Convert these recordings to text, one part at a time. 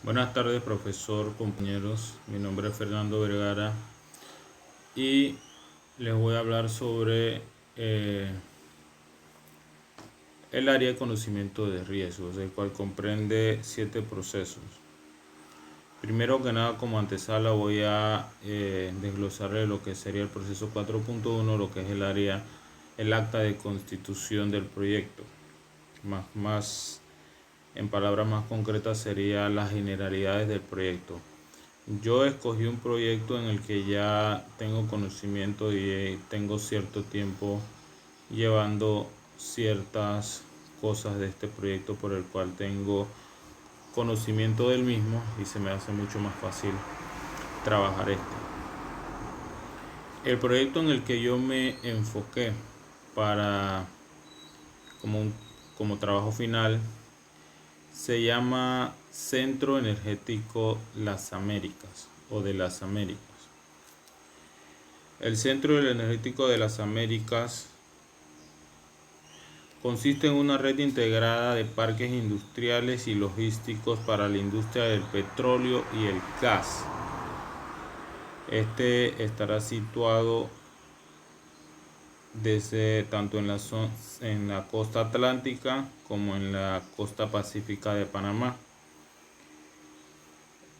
Buenas tardes, profesor, compañeros. Mi nombre es Fernando Vergara y les voy a hablar sobre el área de conocimiento de riesgos, el cual comprende 7 procesos. Primero que nada, como antesala, voy a desglosarle lo que sería el proceso 4.1, lo que es el acta de constitución del proyecto. En palabras más concretas, sería las generalidades del proyecto. Yo escogí un proyecto en el que ya tengo conocimiento y tengo cierto tiempo llevando ciertas cosas de este proyecto por el cual tengo conocimiento del mismo y se me hace mucho más fácil trabajar este. El proyecto en el que yo me enfoqué para como trabajo final se llama Centro Energético Las Américas o de las Américas. El Centro Energético de las Américas consiste en una red integrada de parques industriales y logísticos para la industria del petróleo y el gas. Este estará situado desde tanto en la costa atlántica como en la costa pacífica de Panamá.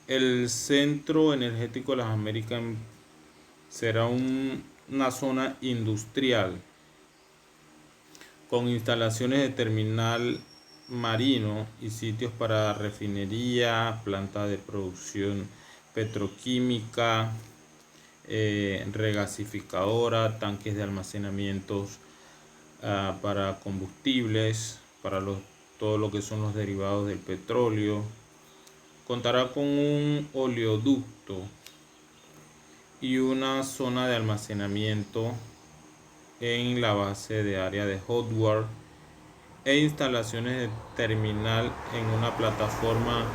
El Centro Energético de las Américas será una zona industrial con instalaciones de terminal marino y sitios para refinería, planta de producción petroquímica, regasificadora, tanques de almacenamientos para combustibles, para todo lo que son los derivados del petróleo. Contará con un oleoducto y una zona de almacenamiento en la base de área de hardware e instalaciones de terminal en una plataforma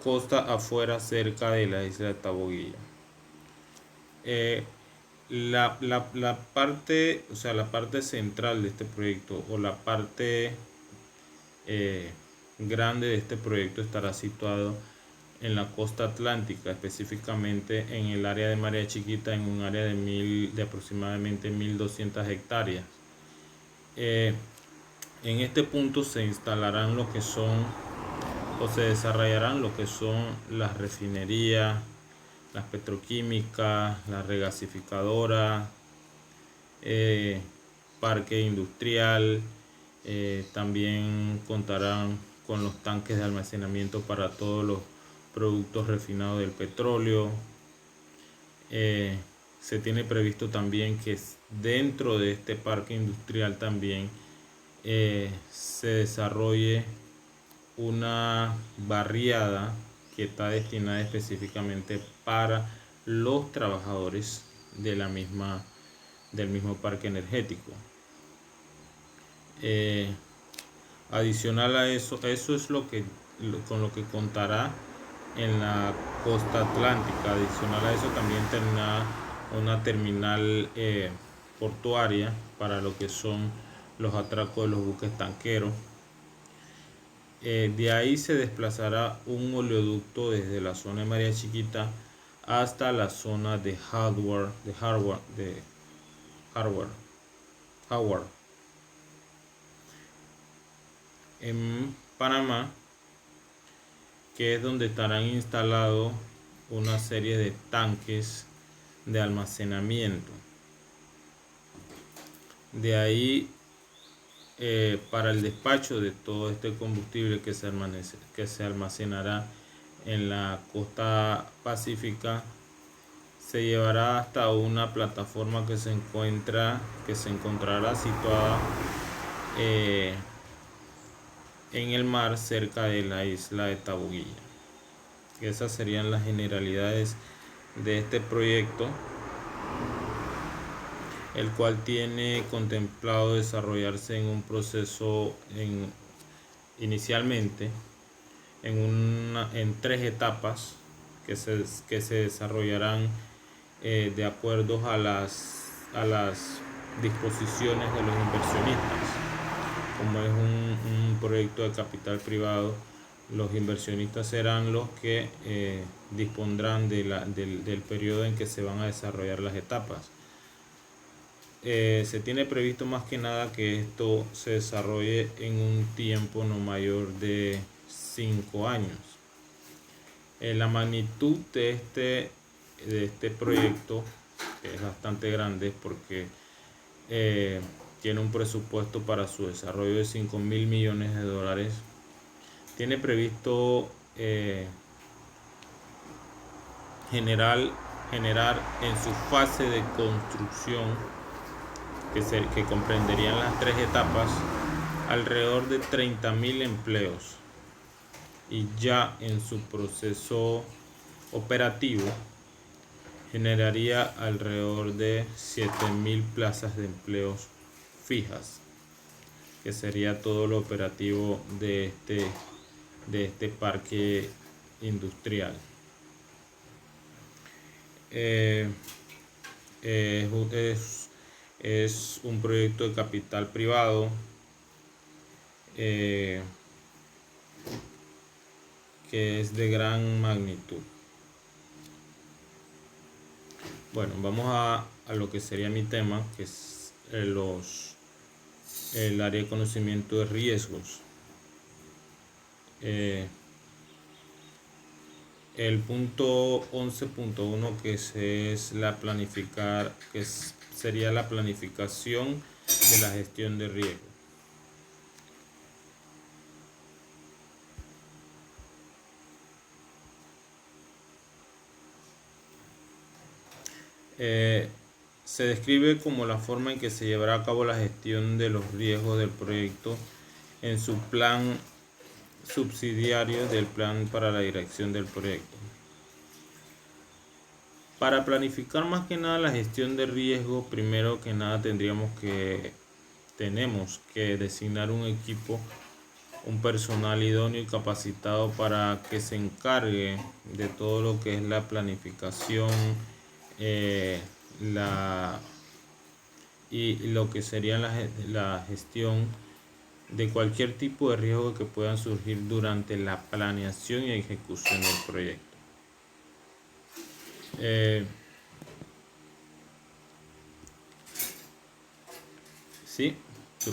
costa afuera cerca de la isla de Taboguilla. La parte, o sea, la parte central de este proyecto o la parte grande de este proyecto estará situado en la costa atlántica, específicamente en el área de María Chiquita, en un área de aproximadamente 1200 hectáreas. En este punto se instalarán lo que son o se desarrollarán lo que son las refinerías, las petroquímicas, la regasificadora, parque industrial. También contarán con los tanques de almacenamiento para todos los productos refinados del petróleo. Se tiene previsto también que dentro de este parque industrial también se desarrolle una barriada que está destinada específicamente para los trabajadores del mismo parque energético. Adicional a eso es con lo que contará en la costa atlántica. Adicional a eso también tendrá una terminal portuaria para lo que son los atracos de los buques tanqueros. De ahí se desplazará un oleoducto desde la zona de María Chiquita hasta la zona de Howard en Panamá, que es donde estarán instalados una serie de tanques de almacenamiento. De ahí para el despacho de todo este combustible que se almacenará en la costa pacífica, se llevará hasta una plataforma que se encontrará situada en el mar cerca de la isla de Taboguilla. Esas serían las generalidades de este proyecto, el cual tiene contemplado desarrollarse en un proceso inicialmente en 3 etapas que se desarrollarán de acuerdo a las disposiciones de los inversionistas. Como es un proyecto de capital privado, Los inversionistas serán los que dispondrán del periodo en que se van a desarrollar las etapas. Se tiene previsto más que nada que esto se desarrolle en un tiempo no mayor de 5 años. La magnitud de este proyecto es bastante grande porque tiene un presupuesto para su desarrollo de 5.000 millones de dólares. Tiene previsto generar en su fase de construcción, que comprenderían las 3 etapas, alrededor de 30.000 empleos, y ya en su proceso operativo generaría alrededor de 7.000 plazas de empleos fijas, que sería todo lo operativo de este parque industrial. Es un proyecto de capital privado que es de gran magnitud. Bueno, vamos a lo que sería mi tema, que es el área de conocimiento de riesgos. El punto 11.1, que sería la planificación de la gestión de riesgo. Se describe como la forma en que se llevará a cabo la gestión de los riesgos del proyecto en su plan subsidiario del plan para la dirección del proyecto. Para planificar más que nada la gestión de riesgo, primero que nada tenemos que designar un equipo, un personal idóneo y capacitado para que se encargue de todo lo que es la planificación y lo que sería la gestión de cualquier tipo de riesgo que puedan surgir durante la planeación y ejecución del proyecto.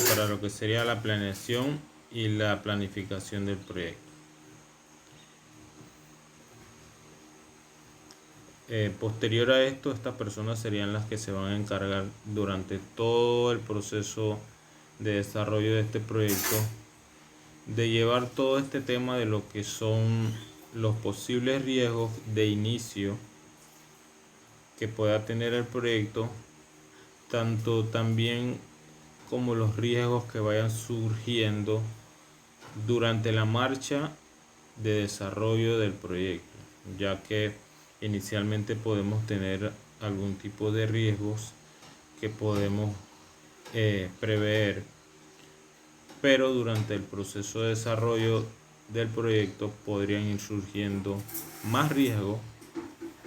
Para lo que sería la planeación y la planificación del proyecto. Posterior a esto, estas personas serían las que se van a encargar durante todo el proceso de desarrollo de este proyecto de llevar todo este tema de lo que son los posibles riesgos de inicio que pueda tener el proyecto, tanto también como los riesgos que vayan surgiendo durante la marcha de desarrollo del proyecto, ya que inicialmente podemos tener algún tipo de riesgos que podemos prever, pero durante el proceso de desarrollo del proyecto podrían ir surgiendo más riesgos,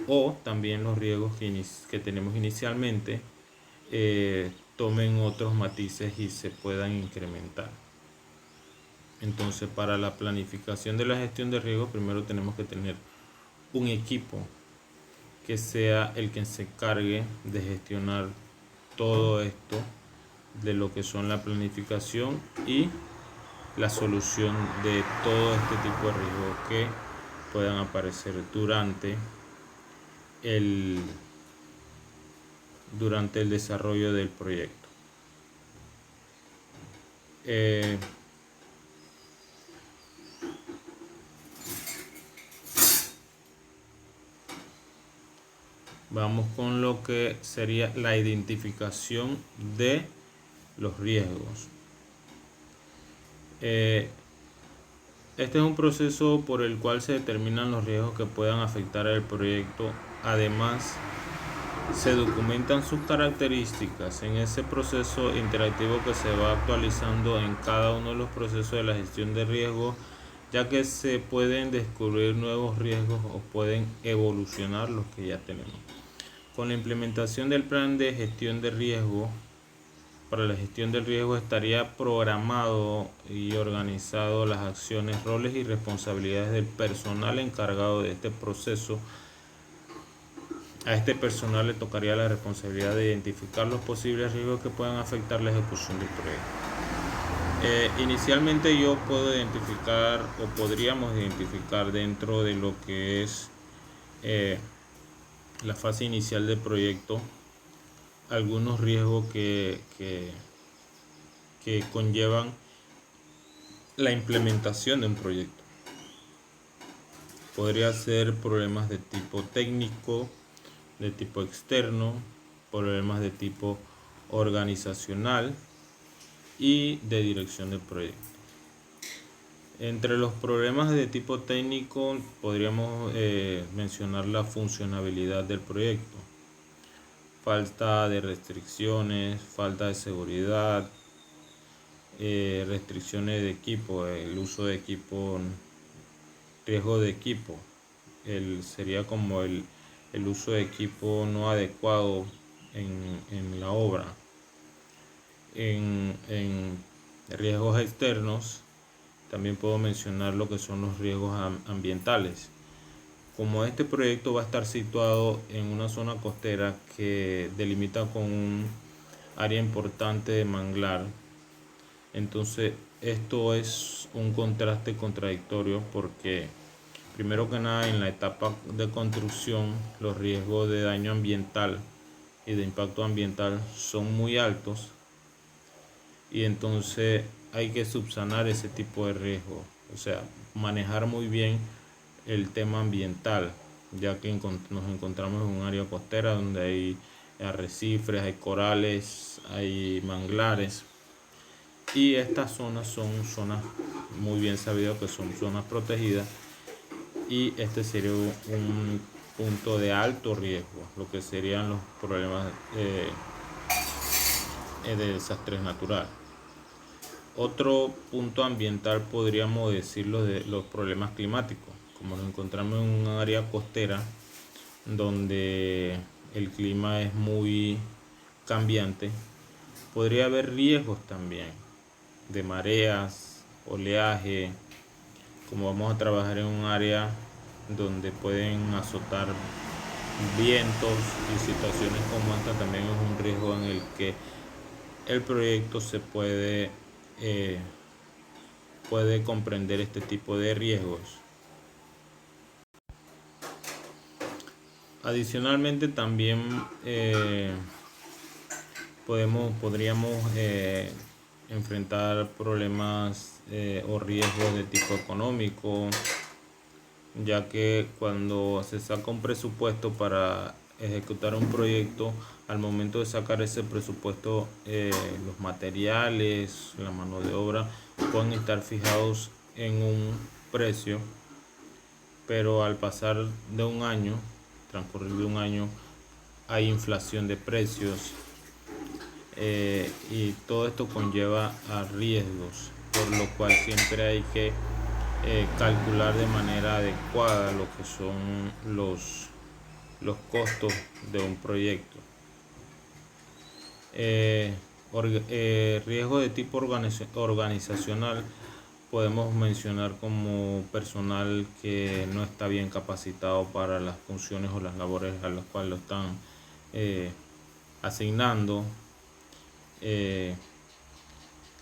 o también los riesgos que tenemos inicialmente tomen otros matices y se puedan incrementar. Entonces, para la planificación de la gestión de riesgos, primero tenemos que tener un equipo que sea el que se encargue de gestionar todo esto, de lo que son la planificación y la solución de todo este tipo de riesgos que puedan aparecer durante el desarrollo del proyecto. Vamos con lo que sería la identificación de los riesgos. Este es un proceso por el cual se determinan los riesgos que puedan afectar al proyecto. Además, se documentan sus características en ese proceso interactivo que se va actualizando en cada uno de los procesos de la gestión de riesgos, ya que se pueden descubrir nuevos riesgos o pueden evolucionar los que ya tenemos. Con la implementación del plan de gestión de riesgo para la gestión del riesgo estaría programado y organizado las acciones, roles y responsabilidades del personal encargado de este proceso. A este personal le tocaría la responsabilidad de identificar los posibles riesgos que puedan afectar la ejecución del proyecto. Inicialmente yo puedo identificar o podríamos identificar dentro de lo que es la fase inicial del proyecto algunos riesgos que conllevan la implementación de un proyecto. Podría ser problemas de tipo técnico, de tipo externo, problemas de tipo organizacional y de dirección del proyecto. Entre los problemas de tipo técnico podríamos mencionar la funcionabilidad del proyecto, falta de restricciones, falta de seguridad, restricciones de equipo, el uso de equipo, riesgo de equipo, sería como el uso de equipo no adecuado en la obra. En riesgos externos también puedo mencionar lo que son los riesgos ambientales. Como este proyecto va a estar situado en una zona costera que delimita con un área importante de manglar, entonces esto es un contraste contradictorio porque primero que nada en la etapa de construcción los riesgos de daño ambiental y de impacto ambiental son muy altos y entonces hay que subsanar ese tipo de riesgo, o sea, manejar muy bien el tema ambiental, ya que nos encontramos en un área costera donde hay arrecifes, hay corales, hay manglares y estas zonas son zonas muy bien sabido que son zonas protegidas y este sería un punto de alto riesgo, lo que serían los problemas de desastres naturales. Otro punto ambiental podríamos decirlo de los problemas climáticos. Como nos encontramos en un área costera donde el clima es muy cambiante, podría haber riesgos también de mareas, oleaje. Como vamos a trabajar en un área donde pueden azotar vientos y situaciones como esta, también es un riesgo en el que el proyecto se puede comprender este tipo de riesgos. Adicionalmente también podríamos enfrentar problemas o riesgos de tipo económico, ya que cuando se saca un presupuesto para ejecutar un proyecto, al momento de sacar ese presupuesto, los materiales, la mano de obra pueden estar fijados en un precio, pero al pasar de un año, transcurrir de un año, hay inflación de precios y todo esto conlleva a riesgos, por lo cual siempre hay que calcular de manera adecuada lo que son los costos de un proyecto. Riesgo de tipo organizacional podemos mencionar como personal que no está bien capacitado para las funciones o las labores a las cuales lo están asignando.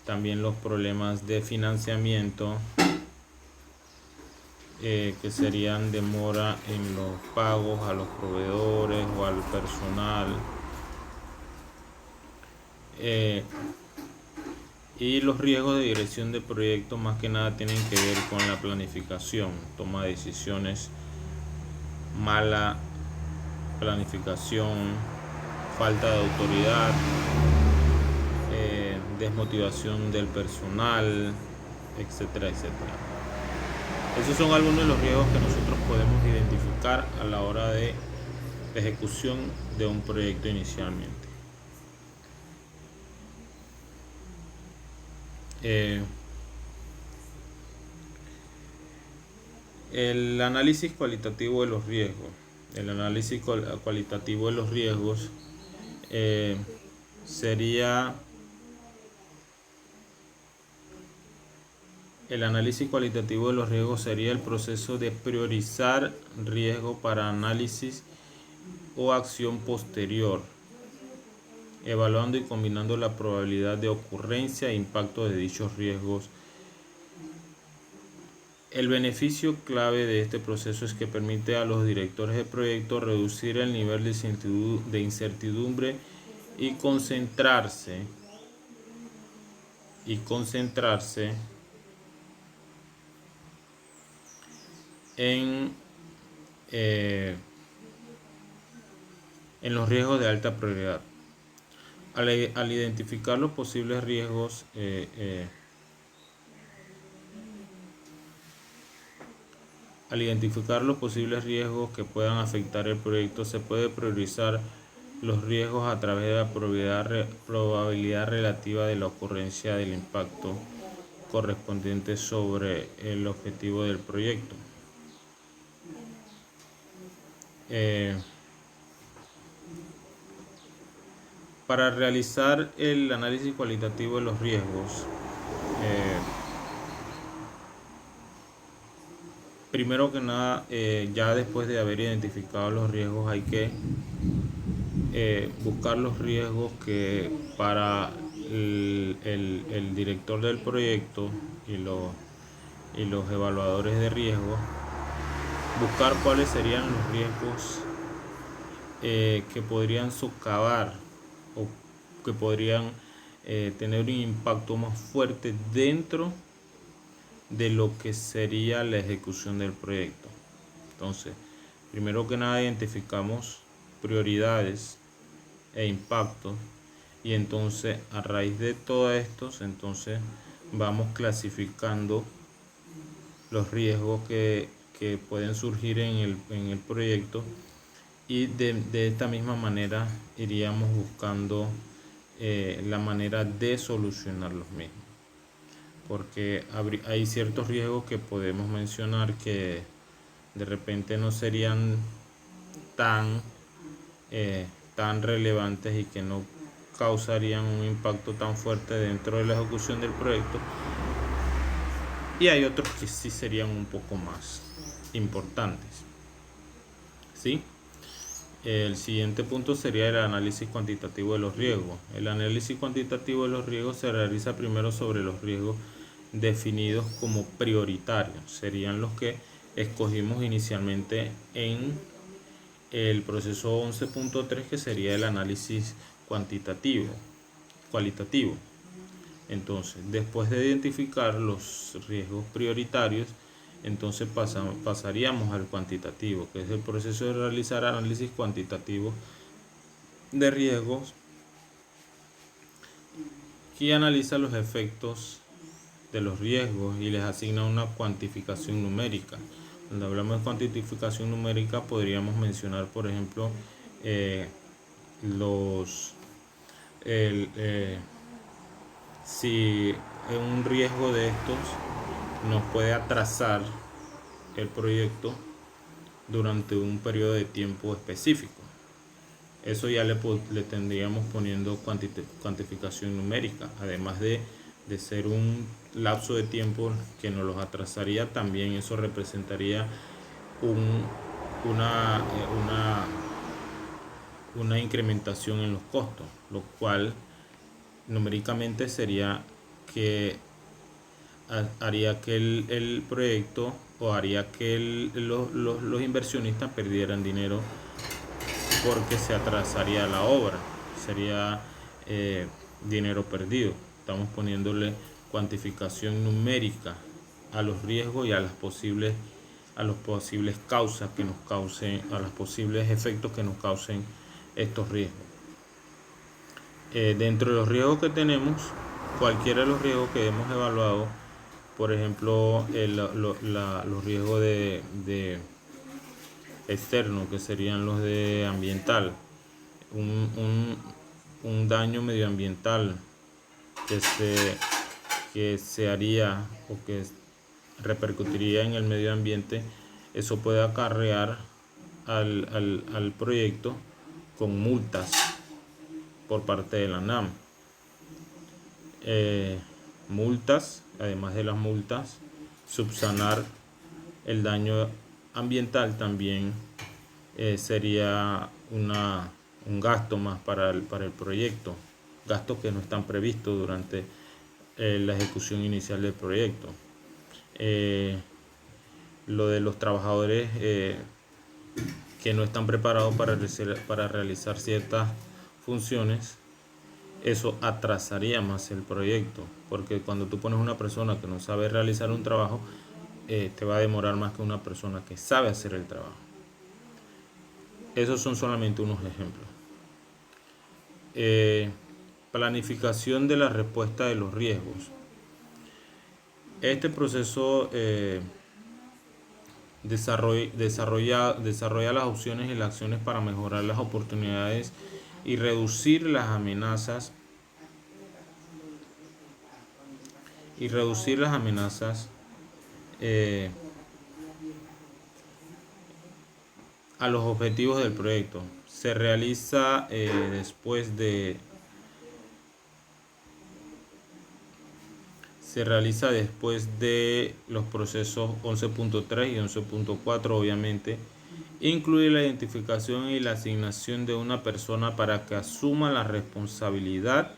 También los problemas de financiamiento, que serían demora en los pagos a los proveedores o al personal. Y los riesgos de dirección de proyectos más que nada tienen que ver con la planificación, toma de decisiones, mala planificación, falta de autoridad, desmotivación del personal, etcétera, etcétera. Esos son algunos de los riesgos que nosotros podemos identificar a la hora de la ejecución de un proyecto inicialmente. El análisis cualitativo de los riesgos. El análisis cualitativo de los riesgos sería El análisis cualitativo de los riesgos sería el proceso de priorizar riesgo para análisis o acción posterior, evaluando y combinando la probabilidad de ocurrencia e impacto de dichos riesgos. El beneficio clave de este proceso es que permite a los directores de proyecto reducir el nivel de incertidumbre y concentrarse en los riesgos de alta prioridad. Al identificar los posibles riesgos que puedan afectar el proyecto, se puede priorizar los riesgos a través de la probabilidad relativa de la ocurrencia del impacto correspondiente sobre el objetivo del proyecto. Para realizar el análisis cualitativo de los riesgos, primero que nada, ya después de haber identificado los riesgos, hay que buscar los riesgos que para el director del proyecto y los evaluadores de riesgos, buscar cuáles serían los riesgos que podrían socavar o que podrían tener un impacto más fuerte dentro de lo que sería la ejecución del proyecto. Entonces, primero que nada, identificamos prioridades e impactos, y entonces a raíz de todos estos, entonces vamos clasificando los riesgos que pueden surgir en el proyecto, y de esta misma manera iríamos buscando la manera de solucionar los mismos, porque hay ciertos riesgos que podemos mencionar que de repente no serían tan relevantes y que no causarían un impacto tan fuerte dentro de la ejecución del proyecto, y hay otros que sí serían un poco más importantes, ¿sí? El siguiente punto sería el análisis cuantitativo de los riesgos. El análisis cuantitativo de los riesgos se realiza primero sobre los riesgos definidos como prioritarios. Serían los que escogimos inicialmente en el proceso 11.3, que sería el análisis cualitativo. Entonces, después de identificar los riesgos prioritarios, entonces pasaríamos al cuantitativo, que es el proceso de realizar análisis cuantitativo de riesgos, que analiza los efectos de los riesgos y les asigna una cuantificación numérica. Cuando hablamos de cuantificación numérica, podríamos mencionar, por ejemplo, si un riesgo de estos nos puede atrasar el proyecto durante un periodo de tiempo específico. Eso ya le tendríamos poniendo cuantificación numérica, además de ser un lapso de tiempo que nos los atrasaría. También eso representaría una incrementación en los costos, lo cual numéricamente sería que haría que el proyecto, o haría que los inversionistas perdieran dinero, porque se atrasaría la obra, sería dinero perdido. Estamos poniéndole cuantificación numérica a los riesgos y a los posibles causas que nos causen, a los posibles efectos que nos causen estos riesgos. Dentro de los riesgos que tenemos, cualquiera de los riesgos que hemos evaluado, por ejemplo, los riesgos de externos, que serían los de ambiental, un daño medioambiental que se haría o que repercutiría en el medio ambiente, eso puede acarrear al proyecto con multas por parte de la NAM. Multas, además de las multas, subsanar el daño ambiental también sería un gasto más para el proyecto, gastos que no están previstos durante la ejecución inicial del proyecto. Lo de los trabajadores que no están preparados para realizar ciertas funciones, eso atrasaría más el proyecto, porque cuando tú pones una persona que no sabe realizar un trabajo, te va a demorar más que una persona que sabe hacer el trabajo. Esos son solamente unos ejemplos. Planificación de la respuesta de los riesgos. Este proceso desarrolla las opciones y las acciones para mejorar las oportunidades y reducir las amenazas a los objetivos del proyecto. Se realiza después de los procesos 11.3 y 11.4, obviamente. Incluye la identificación y la asignación de una persona para que asuma la responsabilidad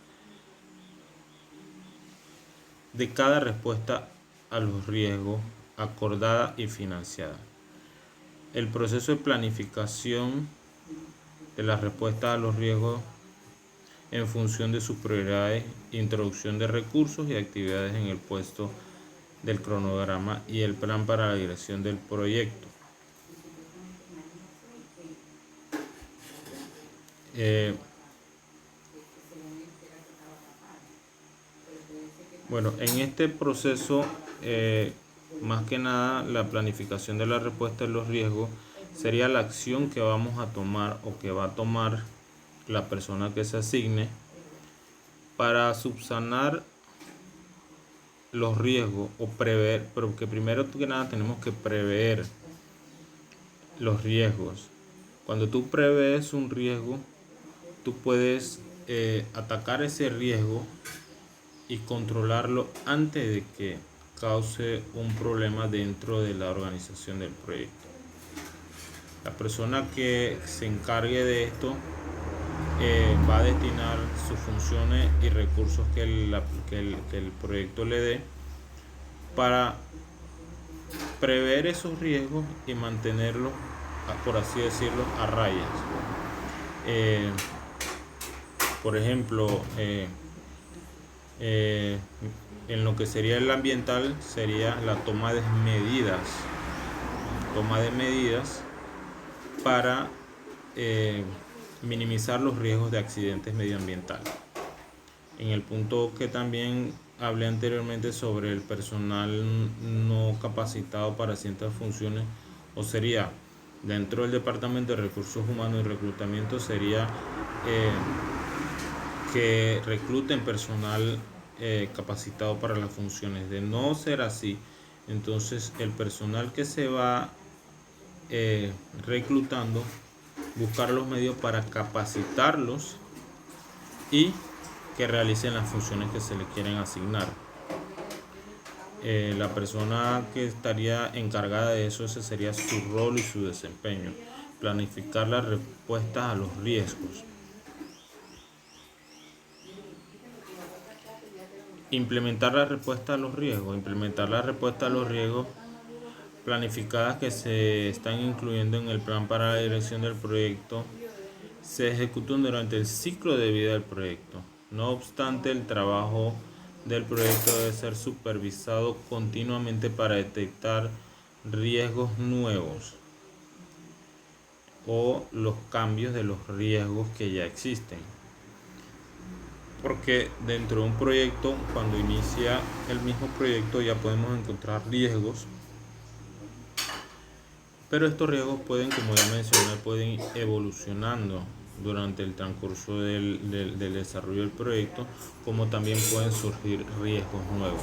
de cada respuesta a los riesgos acordada y financiada. El proceso de planificación de la respuesta a los riesgos en función de sus prioridades, introducción de recursos y actividades en el puesto del cronograma y el plan para la dirección del proyecto. Bueno, en este proceso, más que nada, la planificación de la respuesta a los riesgos sería la acción que vamos a tomar o que va a tomar la persona que se asigne para subsanar los riesgos o prever, porque primero que nada tenemos que prever los riesgos. Cuando tú prevés un riesgo, tú puedes atacar ese riesgo y controlarlo antes de que cause un problema dentro de la organización del proyecto. La persona que se encargue de esto va a destinar sus funciones y recursos que el proyecto le dé para prever esos riesgos y mantenerlos, por así decirlo, a rayas. Por ejemplo, en lo que sería el ambiental sería la toma de medidas para minimizar los riesgos de accidentes medioambientales. En el punto que también hablé anteriormente sobre el personal no capacitado para ciertas funciones, o sería dentro del Departamento de Recursos Humanos y Reclutamiento, sería que recluten personal capacitado para las funciones. De no ser así, entonces el personal que se va reclutando, buscar los medios para capacitarlos y que realicen las funciones que se le quieren asignar. La persona que estaría encargada de eso, ese sería su rol y su desempeño: planificar las respuestas a los riesgos. Implementar la respuesta a los riesgos planificadas que se están incluyendo en el plan para la dirección del proyecto se ejecutan durante el ciclo de vida del proyecto. No obstante, el trabajo del proyecto debe ser supervisado continuamente para detectar riesgos nuevos o los cambios de los riesgos que ya existen. Porque dentro de un proyecto, cuando inicia el mismo proyecto, ya podemos encontrar riesgos, pero estos riesgos pueden, como ya mencioné, pueden ir evolucionando durante el transcurso del desarrollo del proyecto, como también pueden surgir riesgos nuevos.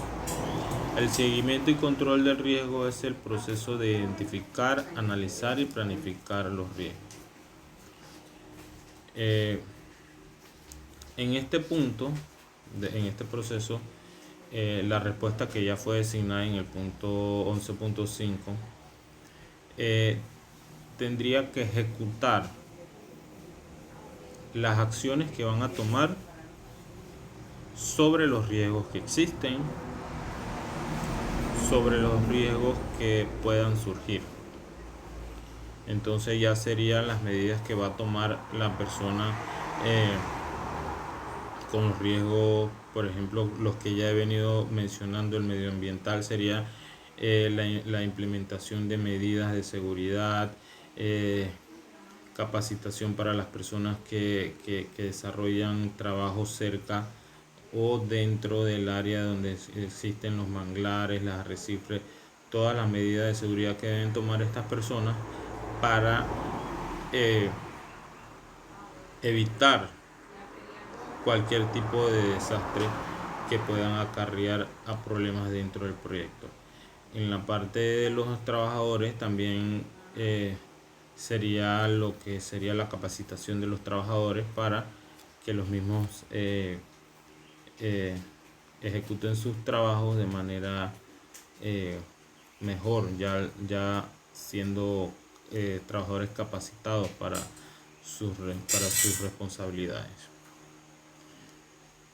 El seguimiento y control del riesgo es el proceso de identificar, analizar y planificar los riesgos. En este punto, en este proceso, la respuesta que ya fue designada en el punto 11.5, tendría que ejecutar las acciones que van a tomar sobre los riesgos que existen, sobre los riesgos que puedan surgir. Entonces ya serían las medidas que va a tomar la persona con los riesgos, por ejemplo, los que ya he venido mencionando. El medioambiental sería la implementación de medidas de seguridad, capacitación para las personas que desarrollan trabajo cerca o dentro del área donde existen los manglares, las arrecifes, todas las medidas de seguridad que deben tomar estas personas para evitar cualquier tipo de desastre que puedan acarrear a problemas dentro del proyecto. En la parte de los trabajadores también sería lo que sería la capacitación de los trabajadores para que los mismos ejecuten sus trabajos de manera mejor, ya siendo trabajadores capacitados para sus responsabilidades.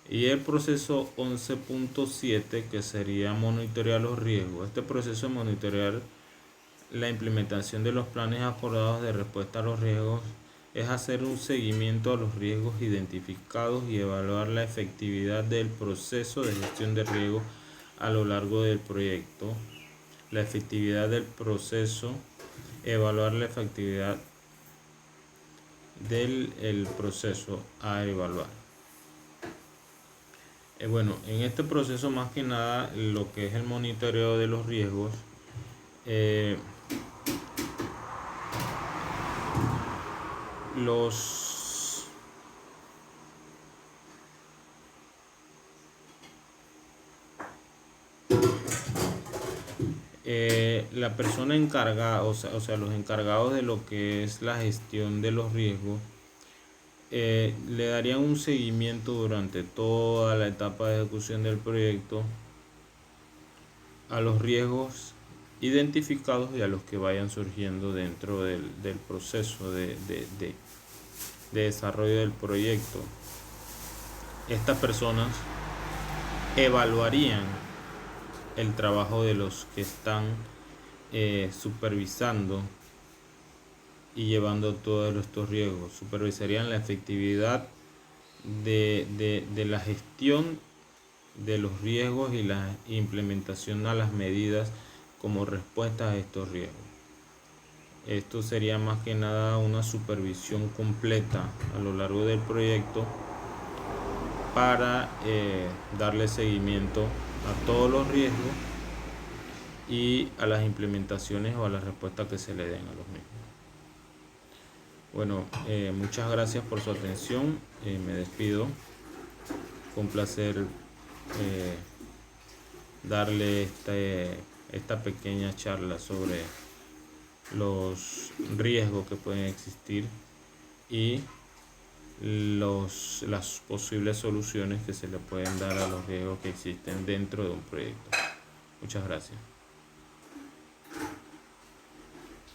Y el proceso 11.7, que sería monitorear los riesgos. Este proceso de monitorear la implementación de los planes acordados de respuesta a los riesgos es hacer un seguimiento a los riesgos identificados y evaluar la efectividad del proceso de gestión de riesgos a lo largo del proyecto. La efectividad del proceso, evaluar la efectividad del proceso a evaluar. Bueno, en este proceso más que nada lo que es el monitoreo de los riesgos, la persona encargada, o sea, los encargados de lo que es la gestión de los riesgos, le darían un seguimiento durante toda la etapa de ejecución del proyecto a los riesgos identificados y a los que vayan surgiendo dentro del proceso de desarrollo del proyecto. Estas personas evaluarían el trabajo de los que están supervisando y llevando todos estos riesgos. Supervisarían la efectividad de la gestión de los riesgos y la implementación a las medidas como respuesta a estos riesgos. Esto sería más que nada una supervisión completa a lo largo del proyecto para darle seguimiento a todos los riesgos y a las implementaciones o a las respuestas que se le den a los mismos. Bueno, muchas gracias por su atención. Me despido. Fue un placer darle esta pequeña charla sobre los riesgos que pueden existir y las posibles soluciones que se le pueden dar a los riesgos que existen dentro de un proyecto. Muchas gracias.